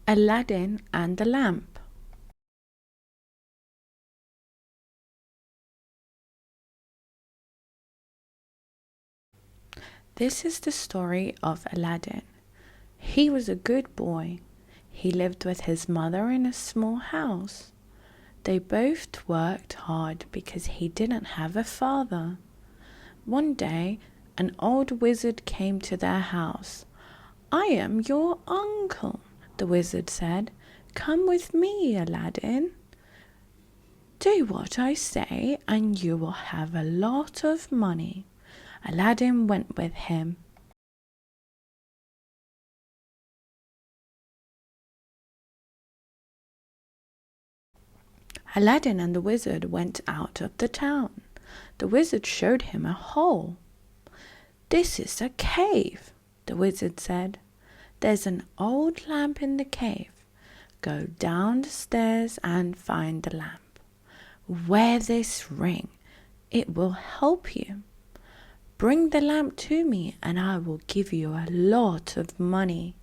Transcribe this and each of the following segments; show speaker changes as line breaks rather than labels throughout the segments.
Aladdin and the Lamp. This is the story of Aladdin. He was a good boy. He lived with his mother in a small house. They both worked hard because he didn't have a father. One day, an old wizard came to their house. "I am your uncle," the wizard said. "Come with me, Aladdin. Do what I say and you will have a lot of money." Aladdin went with him. Aladdin and the wizard went out of the town. The wizard showed him a hole. "This is a cave," the wizard said. "There's an old lamp in the cave. Go down the stairs and find the lamp. Wear this ring. It will help you. Bring the lamp to me and I will give you a lot of money."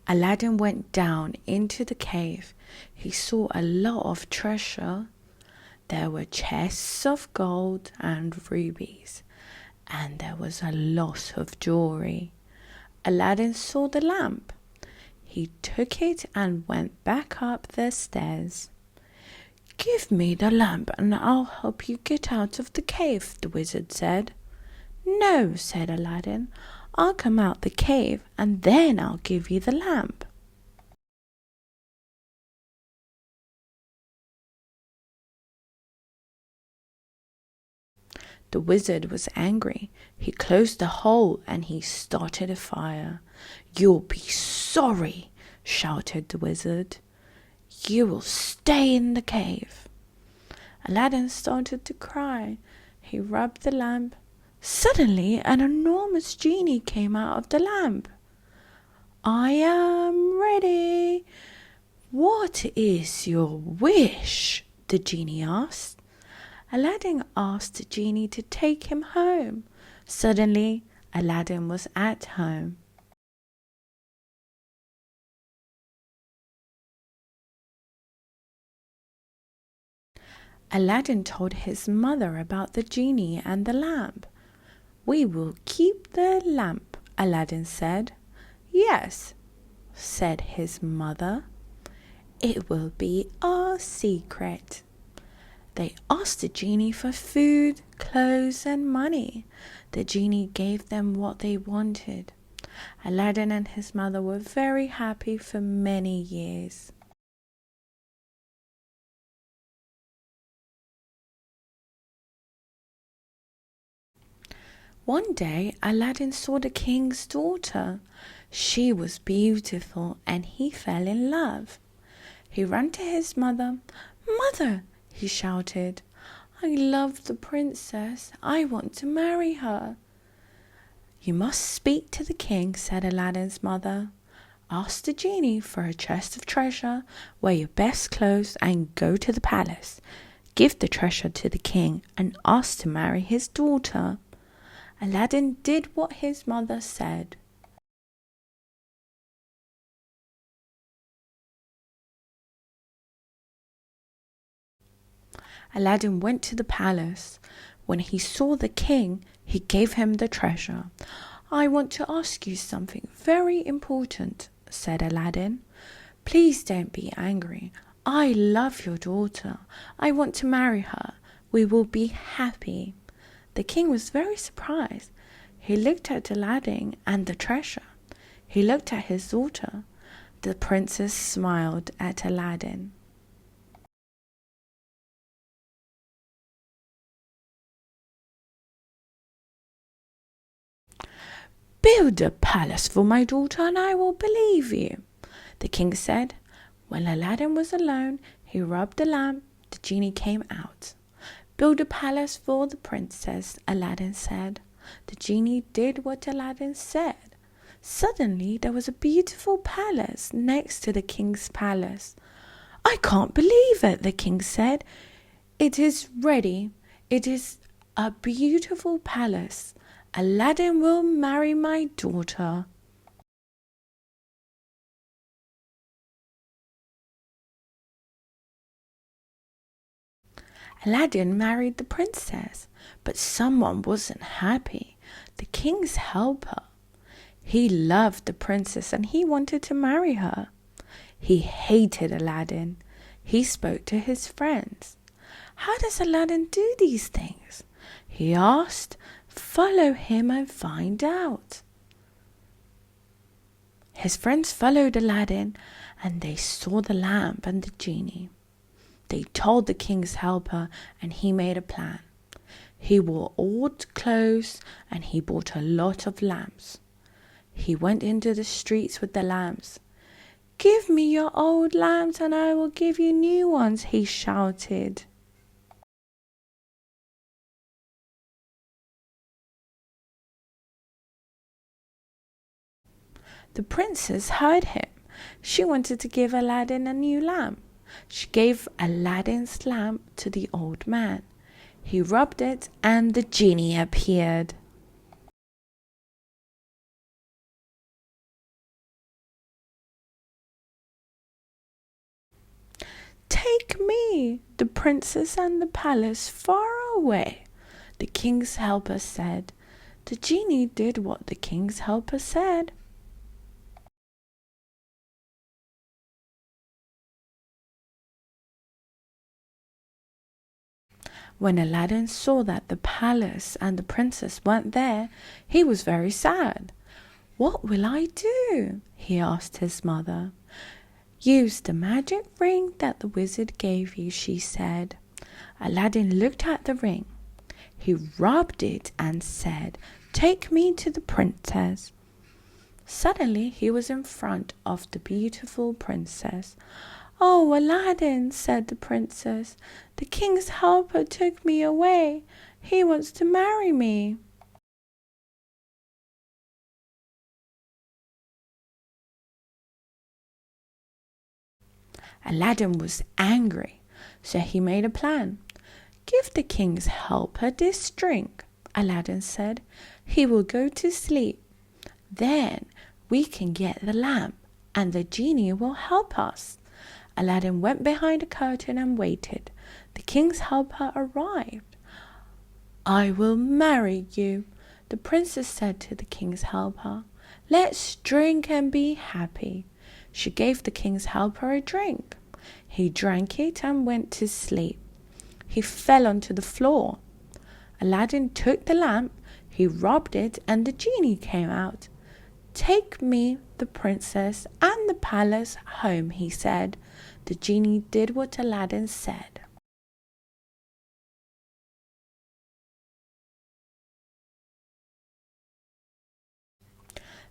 Aladdin went down into the cave. He saw a lot of treasure. There were chests of gold and rubies, and there was a lot of jewelry. Aladdin saw the lamp. He took it and went back up the stairs. "Give me the lamp and I'll help you get out of the cave," the wizard said. "No," said Aladdin. "I'll come out the cave and then I'll give you the lamp." The wizard was angry. He closed the hole and he started a fire. "You'll be sorry," shouted the wizard. "You will stay in the cave." Aladdin started to cry. He rubbed the lamp. Suddenly, an enormous genie came out of the lamp. "I am ready. What is your wish?" the genie asked. Aladdin asked the genie to take him home. Suddenly, Aladdin was at home. Aladdin told his mother about the genie and the lamp. "We will keep the lamp," Aladdin said. "Yes," said his mother. "It will be our secret." They asked the genie for food, clothes, and money. The genie gave them what they wanted. Aladdin and his mother were very happy for many years. One day, Aladdin saw the king's daughter. She was beautiful and he fell in love. He ran to his mother. "Mother," he shouted, "I love the princess. I want to marry her." "You must speak to the king," said Aladdin's mother. "Ask the genie for a chest of treasure, wear your best clothes, and go to the palace. Give the treasure to the king and ask to marry his daughter." Aladdin did what his mother said. Aladdin went to the palace. When he saw the king, he gave him the treasure. "I want to ask you something very important," said Aladdin. "Please don't be angry. I love your daughter. I want to marry her. We will be happy." The king was very surprised. He looked at Aladdin and the treasure. He looked at his daughter. The princess smiled at Aladdin. "Build a palace for my daughter and I will believe you," the king said. When Aladdin was alone, he rubbed the lamp. The genie came out. "Build a palace for the princess," Aladdin said. The genie did what Aladdin said. Suddenly, there was a beautiful palace next to the king's palace. "I can't believe it," the king said. "It is ready. It is a beautiful palace. Aladdin will marry my daughter." Aladdin married the princess, but someone wasn't happy. The king's helper. He loved the princess and he wanted to marry her. He hated Aladdin. He spoke to his friends. "How does Aladdin do these things?" he asked. "Follow him and find out." His friends followed Aladdin and they saw the lamp and the genie. They told the king's helper and he made a plan. He wore old clothes and he bought a lot of lamps. He went into the streets with the lamps. "Give me your old lamps and I will give you new ones," he shouted. The princess heard him. She wanted to give Aladdin a new lamp. She gave Aladdin's lamp to the old man. He rubbed it and the genie appeared. "Take me, the princess and the palace far away," the king's helper said. The genie did what the king's helper said. When Aladdin saw that the palace and the princess weren't there, he was very sad. "What will I do?" he asked his mother. "Use the magic ring that the wizard gave you," she said. Aladdin looked at the ring. He rubbed it and said, "Take me to the princess." Suddenly he was in front of the beautiful princess. "Oh, Aladdin," said the princess, "the king's helper took me away. He wants to marry me." Aladdin was angry, so he made a plan. "Give the king's helper this drink," Aladdin said. "He will go to sleep. Then we can get the lamp and the genie will help us." Aladdin went behind a curtain and waited. The king's helper arrived. "I will marry you," the princess said to the king's helper. "Let's drink and be happy." She gave the king's helper a drink. He drank it and went to sleep. He fell onto the floor. Aladdin took the lamp, he rubbed it, and the genie came out. "Take me, the princess, and the palace home," he said. The genie did what Aladdin said.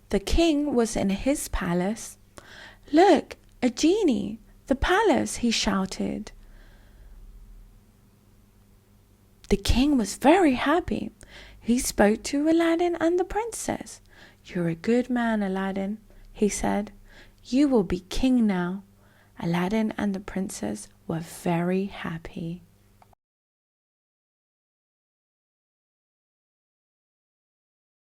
The king was in his palace. "Look, a genie! The palace!" he shouted. The king was very happy. He spoke to Aladdin and the princess. "You're a good man, Aladdin," he said. "You will be king now." Aladdin and the princess were very happy.